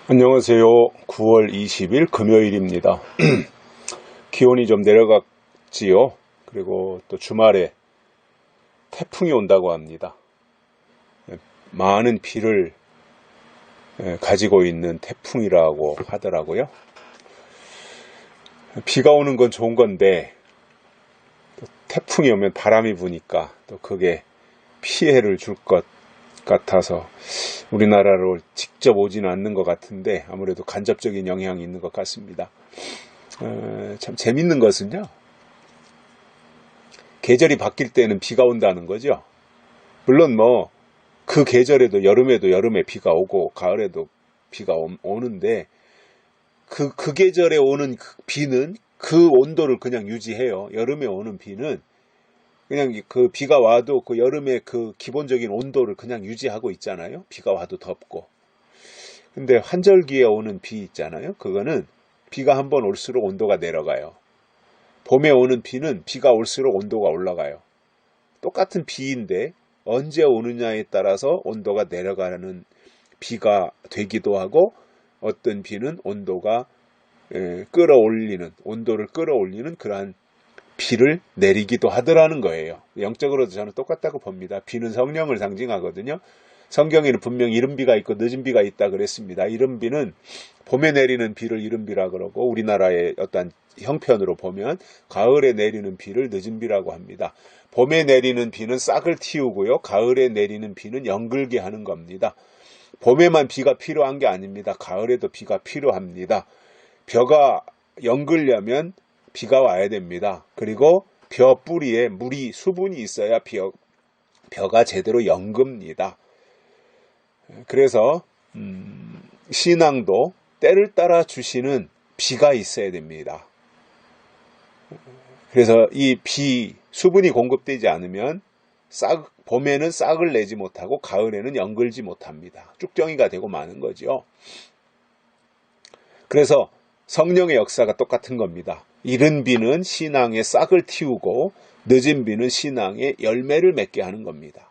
안녕하세요. 9월 20일 금요일입니다. 기온이 좀 내려갔지요. 그리고 또 주말에 태풍이 온다고 합니다. 많은 비를 가지고 있는 태풍이라고 하더라고요. 비가 오는 건 좋은 건데 또 태풍이 오면 바람이 부니까 또 그게 피해를 줄 것 같아서 우리나라로 직접 오지는 않는 것 같은데 아무래도 간접적인 영향이 있는 것 같습니다. 참 재밌는 것은요, 계절이 바뀔 때는 비가 온다는 거죠. 물론 그 계절에도 여름에 비가 오고 가을에도 비가 오는데 그 계절에 오는 그 비는 그 온도를 그냥 유지해요. 여름에 오는 비는 그냥 그 비가 와도 그 여름의 그 기본적인 온도를 그냥 유지하고 있잖아요. 비가 와도 덥고. 근데 환절기에 오는 비 있잖아요. 그거는 비가 한번 올수록 온도가 내려가요. 봄에 오는 비는 비가 올수록 온도가 올라가요. 똑같은 비인데 언제 오느냐에 따라서 온도가 내려가는 비가 되기도 하고, 어떤 비는 온도를 끌어올리는 그러한 비를 내리기도 하더라는 거예요. 영적으로도 저는 똑같다고 봅니다. 비는 성령을 상징하거든요. 성경에는 분명히 이른 비가 있고 늦은 비가 있다 그랬습니다. 이른 비는 봄에 내리는 비를 이른 비라 그러고, 우리나라의 어떤 형편으로 보면 가을에 내리는 비를 늦은 비라고 합니다. 봄에 내리는 비는 싹을 틔우고요. 가을에 내리는 비는 연글게 하는 겁니다. 봄에만 비가 필요한 게 아닙니다. 가을에도 비가 필요합니다. 벼가 연글려면 비가 와야 됩니다. 그리고 벼 뿌리에 수분이 있어야 벼가 제대로 연급니다. 그래서 신앙도 때를 따라 주시는 비가 있어야 됩니다. 그래서 이 수분이 공급되지 않으면 봄에는 싹을 내지 못하고 가을에는 연글지 못합니다. 쭉정이가 되고 마는 거죠. 그래서 성령의 역사가 똑같은 겁니다. 이른 비는 신앙의 싹을 틔우고 늦은 비는 신앙의 열매를 맺게 하는 겁니다.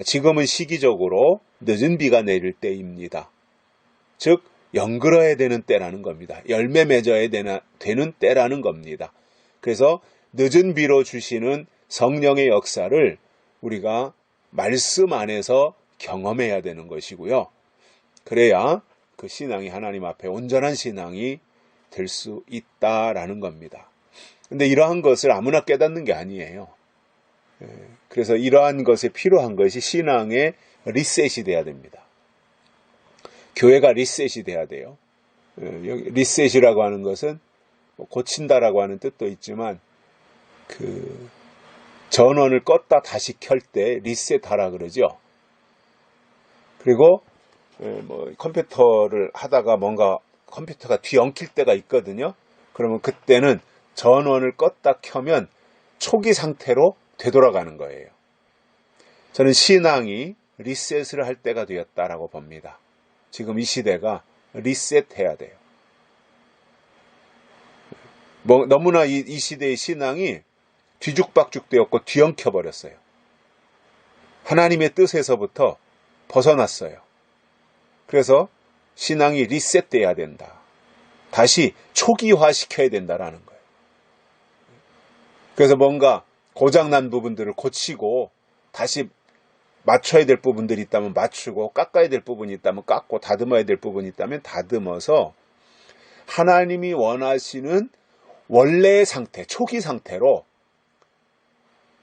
지금은 시기적으로 늦은 비가 내릴 때입니다. 즉 연글어야 되는 때라는 겁니다. 열매 맺어야 되는 때라는 겁니다. 그래서 늦은 비로 주시는 성령의 역사를 우리가 말씀 안에서 경험해야 되는 것이고요. 그래야 그 신앙이 하나님 앞에 온전한 신앙이 될 수 있다라는 겁니다. 근데 이러한 것을 아무나 깨닫는 게 아니에요. 그래서 이러한 것에 필요한 것이 신앙의 리셋이 돼야 됩니다. 교회가 리셋이 돼야 돼요. 리셋이라고 하는 것은 고친다라고 하는 뜻도 있지만, 그 전원을 껐다 다시 켤 때 리셋하라 그러죠. 그리고 컴퓨터를 하다가 뭔가 컴퓨터가 뒤엉킬 때가 있거든요. 그러면 그때는 전원을 껐다 켜면 초기 상태로 되돌아가는 거예요. 저는 신앙이 리셋을 할 때가 되었다라고 봅니다. 지금 이 시대가 리셋해야 돼요. 너무나 이 시대의 신앙이 뒤죽박죽 되었고 뒤엉켜 버렸어요. 하나님의 뜻에서부터 벗어났어요. 그래서 신앙이 리셋돼야 된다. 다시 초기화시켜야 된다라는 거예요. 그래서 뭔가 고장난 부분들을 고치고 다시 맞춰야 될 부분들이 있다면 맞추고, 깎아야 될 부분이 있다면 깎고, 다듬어야 될 부분이 있다면 다듬어서 하나님이 원하시는 원래의 상태, 초기 상태로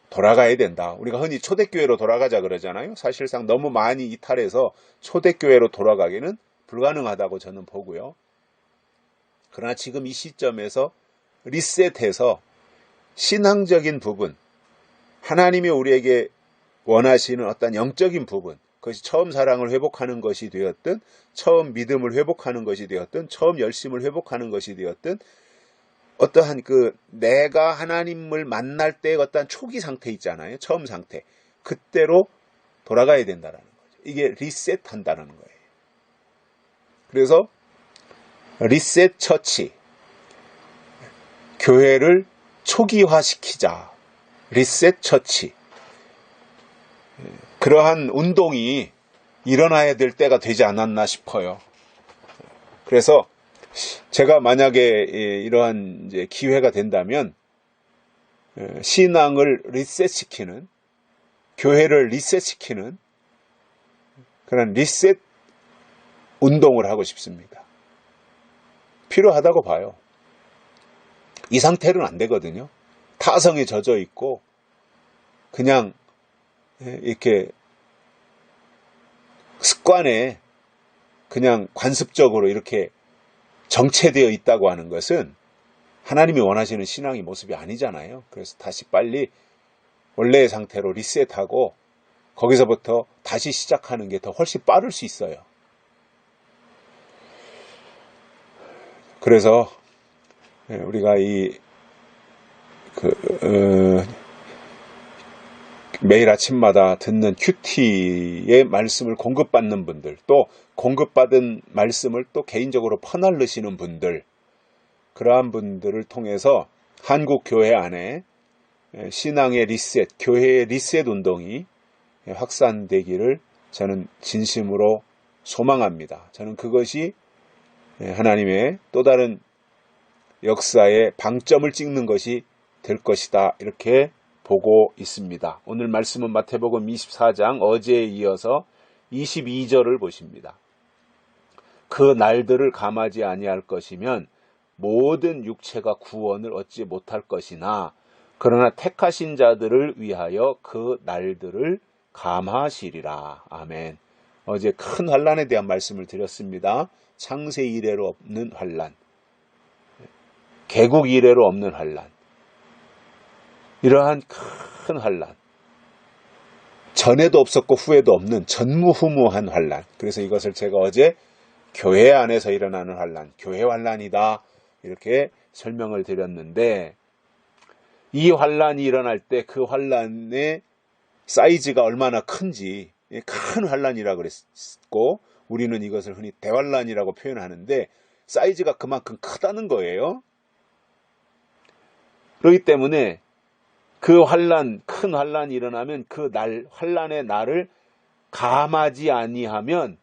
돌아가야 된다. 우리가 흔히 초대교회로 돌아가자 그러잖아요. 사실상 너무 많이 이탈해서 초대교회로 돌아가기는 불가능하다고 저는 보고요. 그러나 지금 이 시점에서 리셋해서 신앙적인 부분, 하나님이 우리에게 원하시는 어떤 영적인 부분, 그것이 처음 사랑을 회복하는 것이 되었든, 처음 믿음을 회복하는 것이 되었든, 처음 열심을 회복하는 것이 되었든, 어떠한 내가 하나님을 만날 때의 어떤 초기 상태 있잖아요. 처음 상태. 그때로 돌아가야 된다는 거죠. 이게 리셋한다는 거예요. 그래서 리셋 처치, 교회를 초기화시키자. 리셋 처치. 그러한 운동이 일어나야 될 때가 되지 않았나 싶어요. 그래서 제가 만약에 이러한 이제 기회가 된다면 신앙을 리셋시키는, 교회를 리셋시키는 그런 리셋 운동을 하고 싶습니다. 필요하다고 봐요. 이 상태로는 안 되거든요. 타성에 젖어 있고 그냥 이렇게 습관에 그냥 관습적으로 이렇게 정체되어 있다고 하는 것은 하나님이 원하시는 신앙의 모습이 아니잖아요. 그래서 다시 빨리 원래의 상태로 리셋하고 거기서부터 다시 시작하는 게 더 훨씬 빠를 수 있어요. 그래서 우리가 매일 아침마다 듣는 큐티의 말씀을 공급받는 분들, 또 공급받은 말씀을 또 개인적으로 퍼날르시는 분들, 그러한 분들을 통해서 한국 교회 안에 신앙의 리셋, 교회의 리셋 운동이 확산되기를 저는 진심으로 소망합니다. 저는 그것이 하나님의 또 다른 역사의 방점을 찍는 것이 될 것이다, 이렇게 보고 있습니다. 오늘 말씀은 마태복음 24장 어제에 이어서 22절을 보십니다. 그 날들을 감하지 아니할 것이면 모든 육체가 구원을 얻지 못할 것이나 그러나 택하신 자들을 위하여 그 날들을 감하시리라. 아멘. 어제 큰 환난에 대한 말씀을 드렸습니다. 창세 이래로 없는 환난, 개국 이래로 없는 환난, 이러한 큰 환난, 전에도 없었고 후에도 없는 전무후무한 환난. 그래서 이것을 제가 어제 교회 안에서 일어나는 환난, 교회 환난이다, 이렇게 설명을 드렸는데, 이 환난이 일어날 때 그 환난의 사이즈가 얼마나 큰지, 큰 환난이라고 그랬고, 우리는 이것을 흔히 대환난이라고 표현하는데 사이즈가 그만큼 크다는 거예요. 그렇기 때문에 그 환난, 큰 환난이 일어나면 그 날, 환난의 날을 감하지 아니하면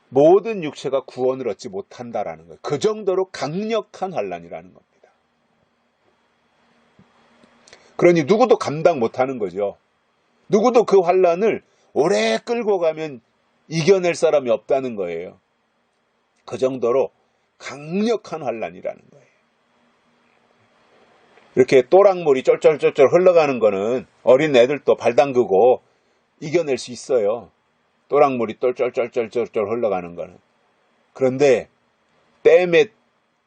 모든 육체가 구원을 얻지 못한다라는 거예요. 그 정도로 강력한 환난이라는 겁니다. 그러니 누구도 감당 못하는 거죠. 누구도 그 환난을 오래 끌고 가면 이겨낼 사람이 없다는 거예요. 그 정도로 강력한 환난이라는 거예요. 이렇게 또랑물이 쫄쫄쫄쫄 흘러가는 거는 어린 애들도 발 담그고 이겨낼 수 있어요. 또랑물이 쫄쫄쫄쫄쫄 흘러가는 거는. 그런데 댐에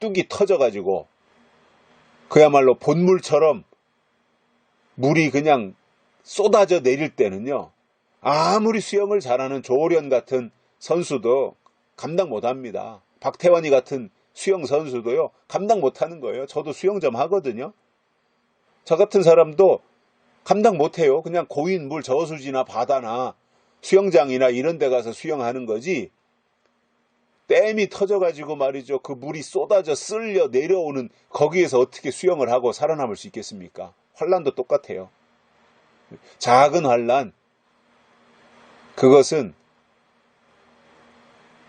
뚝이 터져가지고 그야말로 본물처럼 물이 그냥 쏟아져 내릴 때는요, 아무리 수영을 잘하는 조오련 같은 선수도 감당 못합니다. 박태환이 같은 수영 선수도요, 감당 못하는 거예요. 저도 수영 좀 하거든요. 저 같은 사람도 감당 못해요. 그냥 고인 물 저수지나 바다나 수영장이나 이런 데 가서 수영하는 거지, 댐이 터져가지고 말이죠, 그 물이 쏟아져 쓸려 내려오는 거기에서 어떻게 수영을 하고 살아남을 수 있겠습니까? 환난도 똑같아요. 작은 환난, 그것은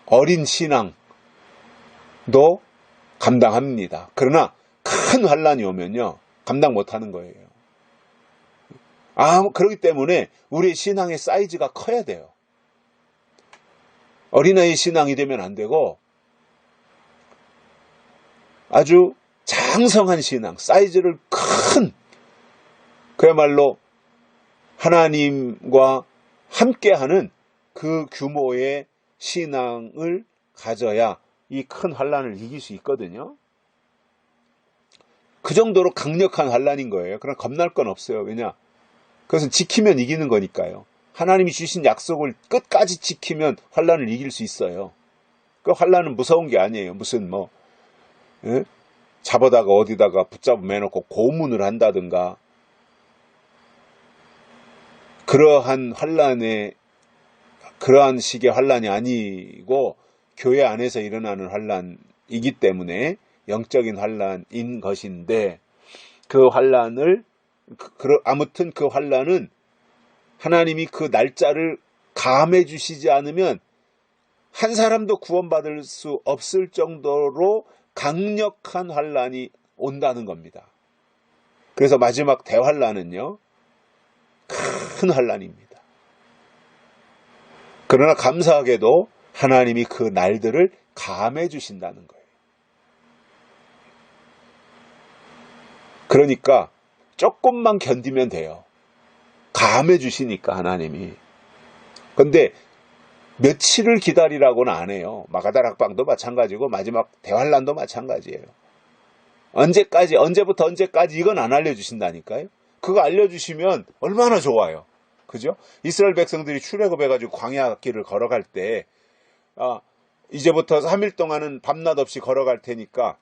어린 신앙도 감당합니다. 그러나 큰 환난이 오면요, 감당 못하는 거예요. 그렇기 때문에 우리의 신앙의 사이즈가 커야 돼요. 어린아이 신앙이 되면 안 되고 아주 장성한 신앙, 사이즈를 큰, 그야말로 하나님과 함께하는 그 규모의 신앙을 가져야 이 큰 환난을 이길 수 있거든요. 그 정도로 강력한 환난인 거예요. 그럼 겁날 건 없어요. 왜냐? 그것은 지키면 이기는 거니까요. 하나님이 주신 약속을 끝까지 지키면 환난을 이길 수 있어요. 그 환난은 무서운 게 아니에요. 무슨 잡아다가 어디다가 붙잡아 매놓고 고문을 한다든가, 그러한 식의 환난이 아니고 교회 안에서 일어나는 환난이기 때문에 영적인 환난인 것인데, 그 환난을 아무튼 그 환난은 하나님이 그 날짜를 감해 주시지 않으면 한 사람도 구원받을 수 없을 정도로 강력한 환란이 온다는 겁니다. 그래서 마지막 대환란은요, 큰 환란입니다. 그러나 감사하게도 하나님이 그 날들을 감해 주신다는 거예요. 그러니까 조금만 견디면 돼요. 감해 주시니까 하나님이. 근데 며칠을 기다리라고는 안 해요. 마가다락방도 마찬가지고 마지막 대환란도 마찬가지예요. 언제부터 언제까지 이건 안 알려주신다니까요. 그거 알려주시면 얼마나 좋아요. 그죠? 이스라엘 백성들이 출애굽해가지고 광야 길을 걸어갈 때, 이제부터 3일 동안은 밤낮 없이 걸어갈 테니까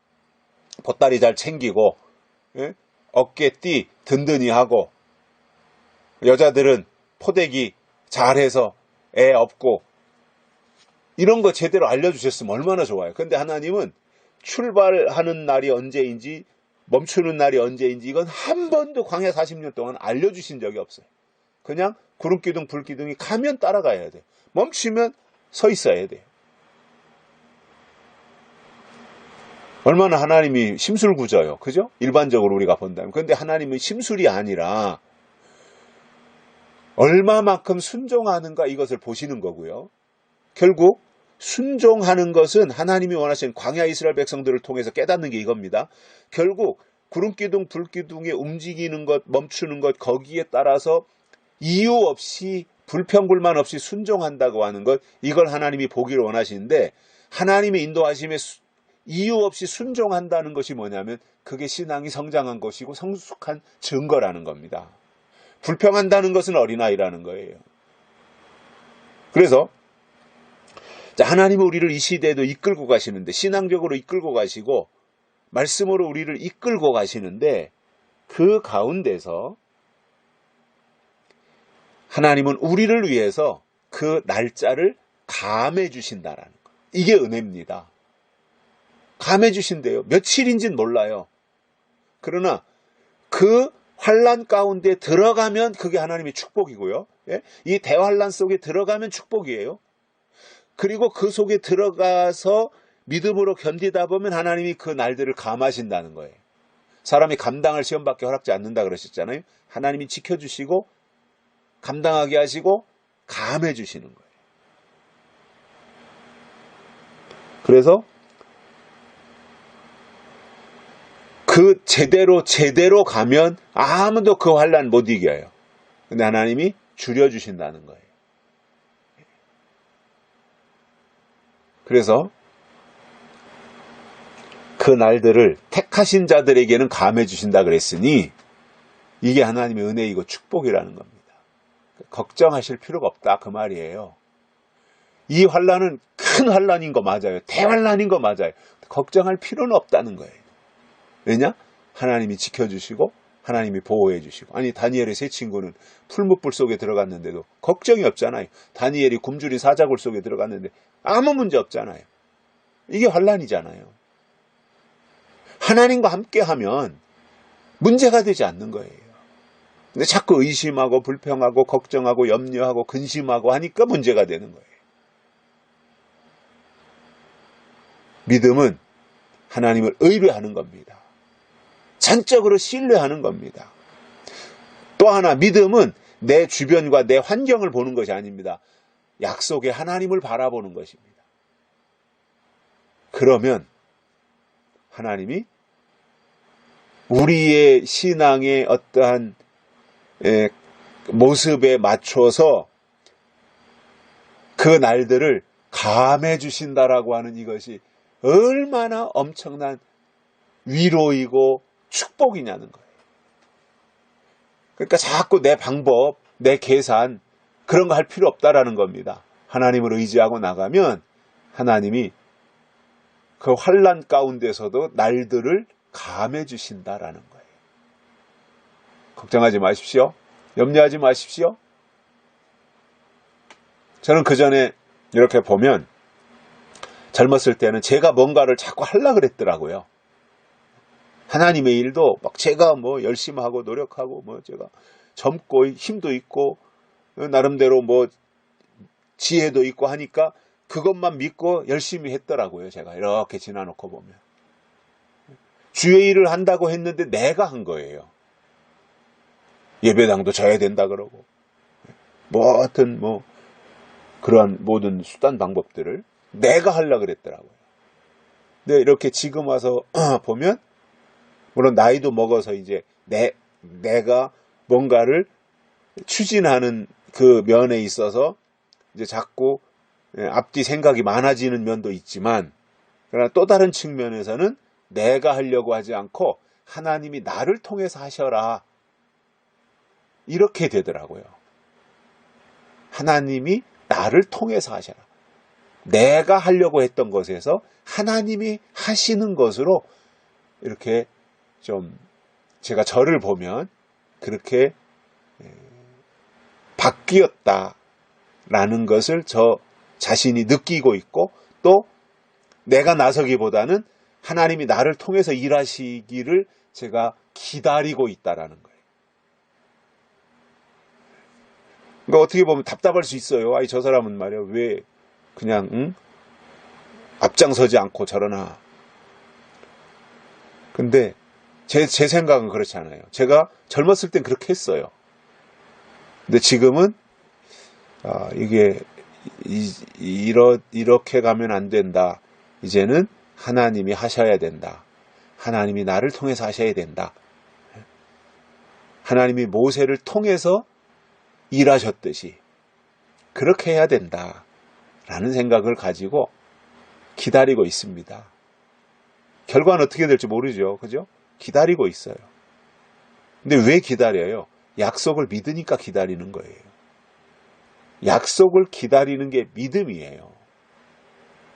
보따리 잘 챙기고, 예? 어깨띠 든든히 하고, 여자들은 포대기 잘해서 애 업고, 이런 거 제대로 알려주셨으면 얼마나 좋아요. 근데 하나님은 출발하는 날이 언제인지 멈추는 날이 언제인지 이건 한 번도 광야 40년 동안 알려주신 적이 없어요. 그냥 구름기둥 불기둥이 가면 따라가야 돼요. 멈추면 서 있어야 돼요. 얼마나 하나님이 심술궂어요. 그죠? 일반적으로 우리가 본다면. 그런데 하나님은 심술이 아니라 얼마만큼 순종하는가 이것을 보시는 거고요. 결국 순종하는 것은 하나님이 원하시는 광야 이스라엘 백성들을 통해서 깨닫는 게 이겁니다. 결국 구름기둥 불기둥에 움직이는 것, 멈추는 것, 거기에 따라서 이유 없이 불평불만 없이 순종한다고 하는 것, 이걸 하나님이 보기를 원하시는데, 하나님의 인도하심에 이유 없이 순종한다는 것이 뭐냐면 그게 신앙이 성장한 것이고 성숙한 증거라는 겁니다. 불평한다는 것은 어린아이라는 거예요. 그래서 하나님은 우리를 이 시대에도 이끌고 가시는데, 신앙적으로 이끌고 가시고 말씀으로 우리를 이끌고 가시는데, 그 가운데서 하나님은 우리를 위해서 그 날짜를 감해 주신다라는 것. 이게 은혜입니다. 감해 주신대요. 며칠인지는 몰라요. 그러나 그 환란 가운데 들어가면 그게 하나님의 축복이고요. 예? 이 대환란 속에 들어가면 축복이에요. 그리고 그 속에 들어가서 믿음으로 견디다 보면 하나님이 그 날들을 감하신다는 거예요. 사람이 감당할 시험밖에 허락지 않는다 그러셨잖아요. 하나님이 지켜주시고 감당하게 하시고 감해 주시는 거예요. 그래서 그 제대로 가면 아무도 그 환란 못 이겨요. 근데 하나님이 줄여주신다는 거예요. 그래서 그 날들을 택하신 자들에게는 감해 주신다 그랬으니 이게 하나님의 은혜이고 축복이라는 겁니다. 걱정하실 필요가 없다 그 말이에요. 이 환란은 큰 환란인 거 맞아요. 대환란인 거 맞아요. 걱정할 필요는 없다는 거예요. 왜냐? 하나님이 지켜주시고 하나님이 보호해 주시고. 아니 다니엘의 세 친구는 풀무불 속에 들어갔는데도 걱정이 없잖아요. 다니엘이 굶주린 사자굴 속에 들어갔는데 아무 문제 없잖아요. 이게 환란이잖아요. 하나님과 함께하면 문제가 되지 않는 거예요. 근데 자꾸 의심하고 불평하고 걱정하고 염려하고 근심하고 하니까 문제가 되는 거예요. 믿음은 하나님을 의뢰하는 겁니다. 전적으로 신뢰하는 겁니다. 또 하나 믿음은 내 주변과 내 환경을 보는 것이 아닙니다. 약속의 하나님을 바라보는 것입니다. 그러면 하나님이 우리의 신앙의 어떠한 모습에 맞춰서 그 날들을 감해 주신다라고 하는 이것이 얼마나 엄청난 위로이고 축복이냐는 거예요. 그러니까 자꾸 내 방법, 내 계산 그런 거 할 필요 없다라는 겁니다. 하나님을 의지하고 나가면 하나님이 그 환난 가운데서도 날들을 감해 주신다라는 거예요. 걱정하지 마십시오. 염려하지 마십시오. 저는 그 전에 이렇게 보면 젊었을 때는 제가 뭔가를 자꾸 하려고 그랬더라고요. 하나님의 일도 막 제가 뭐 열심히 하고 노력하고 뭐 제가 젊고 힘도 있고 나름대로 뭐 지혜도 있고 하니까 그것만 믿고 열심히 했더라고요. 제가 이렇게 지나놓고 보면. 주의 일을 한다고 했는데 내가 한 거예요. 예배당도 져야 된다 그러고 하여튼 그러한 모든 수단 방법들을 내가 하려고 그랬더라고요. 근데 이렇게 지금 와서 보면 물론 나이도 먹어서 이제 내가 뭔가를 추진하는 그 면에 있어서 이제 자꾸 앞뒤 생각이 많아지는 면도 있지만, 그러나 또 다른 측면에서는 내가 하려고 하지 않고 하나님이 나를 통해서 하셔라, 이렇게 되더라고요. 하나님이 나를 통해서 하셔라. 내가 하려고 했던 것에서 하나님이 하시는 것으로 이렇게 좀 제가 저를 보면 그렇게 바뀌었다라는 것을 저 자신이 느끼고 있고, 또 내가 나서기보다는 하나님이 나를 통해서 일하시기를 제가 기다리고 있다라는 거예요. 그러니까 어떻게 보면 답답할 수 있어요. 저 사람은 말이야 왜 그냥 앞장서지 않고 저러나. 근데 제 생각은 그렇지 않아요. 제가 젊었을 땐 그렇게 했어요. 근데 지금은 이게 이렇게 가면 안 된다. 이제는 하나님이 하셔야 된다. 하나님이 나를 통해서 하셔야 된다. 하나님이 모세를 통해서 일하셨듯이 그렇게 해야 된다 라는 생각을 가지고 기다리고 있습니다. 결과는 어떻게 될지 모르죠. 그죠? 기다리고 있어요. 근데 왜 기다려요? 약속을 믿으니까 기다리는 거예요. 약속을 기다리는 게 믿음이에요.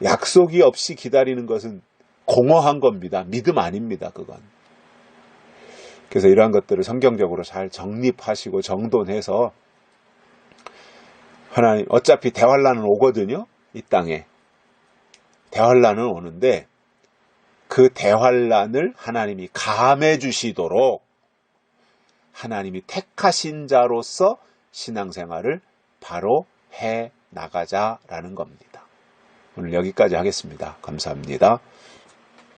약속이 없이 기다리는 것은 공허한 겁니다. 믿음 아닙니다. 그건. 그래서 이러한 것들을 성경적으로 잘 정립하시고 정돈해서, 하나님 어차피 대환란은 오거든요. 이 땅에 대환란은 오는데 그 대환란을 하나님이 감해 주시도록 하나님이 택하신 자로서 신앙생활을 바로 해 나가자라는 겁니다. 오늘 여기까지 하겠습니다. 감사합니다.